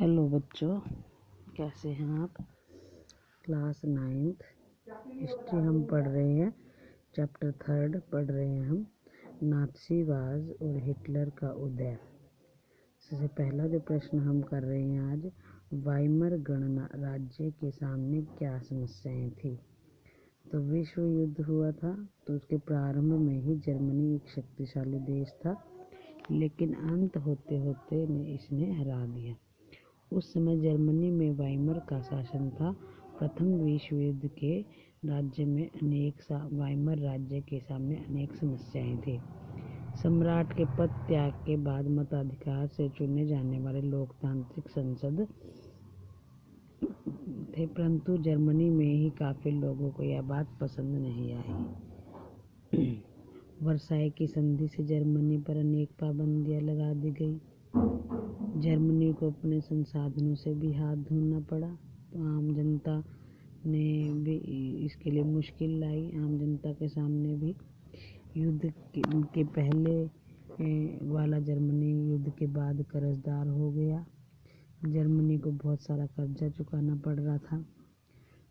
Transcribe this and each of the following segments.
Hello बच्चों, कैसे हैं आप। क्लास 9th हिस्ट्री हम पढ़ रहे हैं। चैप्टर 3 पढ़ रहे हैं हम, नाथसीवाद और हिटलर का उदय। सबसे पहला जो प्रश्न हम कर रहे हैं आज, वाइमर गणराज्य के सामने क्या समस्याएं थी। तो विश्व युद्ध हुआ था, तो उसके प्रारंभ में ही जर्मनी एक शक्तिशाली देश था, लेकिन अंत होते होते इसने हरा दिया। उस समय जर्मनी में वाइमर का शासन था। प्रथम विश्व युद्ध के राज्य में वाइमर राज्य के सामने अनेक समस्याएं थी। सम्राट के पद त्याग के बाद मताधिकार से चुने जाने वाले लोकतांत्रिक संसद थे, परंतु जर्मनी में ही काफी लोगों को यह बात पसंद नहीं आई। वर्साई की संधि से जर्मनी पर अनेक पाबंदियां लगा दी गई। जर्मनी को अपने संसाधनों से भी हाथ धोना पड़ा, तो आम जनता ने भी इसके लिए मुश्किल लाई। आम जनता के सामने भी युद्ध के पहले वाला जर्मनी युद्ध के बाद कर्जदार हो गया। जर्मनी को बहुत सारा कर्जा चुकाना पड़ रहा था।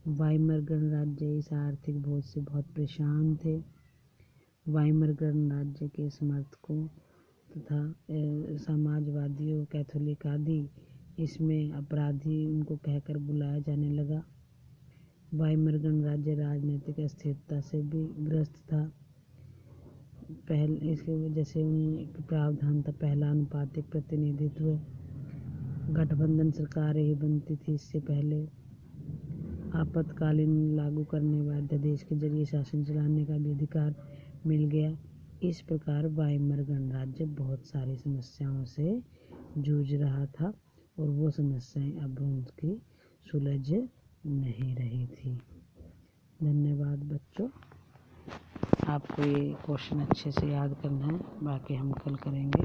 वाइमर गणराज्य इस आर्थिक बोझ से बहुत परेशान थे। वाइमर गणराज्य के समर्थकों तथा समाजवादियों, कैथोलिक आदि इसमें अपराधी उनको कहकर बुलाया जाने लगा। वाइमर गणराज्य राजनीतिक अस्थिरता से भी ग्रस्त था। इसकी वजह से उनके प्रावधान था पहला अनुपातिक प्रतिनिधित्व। गठबंधन सरकारें ही बनती थी इससे पहले। आपातकालीन लागू करने वाले अध्यादेश के जरिए शासन चलाने का भी अधिकार मिल गया। इस प्रकार वाइमर गणराज्य बहुत सारी समस्याओं से जूझ रहा था, और वो समस्याएं अब उनकी सुलझ नहीं रही थी। धन्यवाद बच्चों। आपको ये क्वेश्चन अच्छे से याद करना है, बाकी हम कल करेंगे।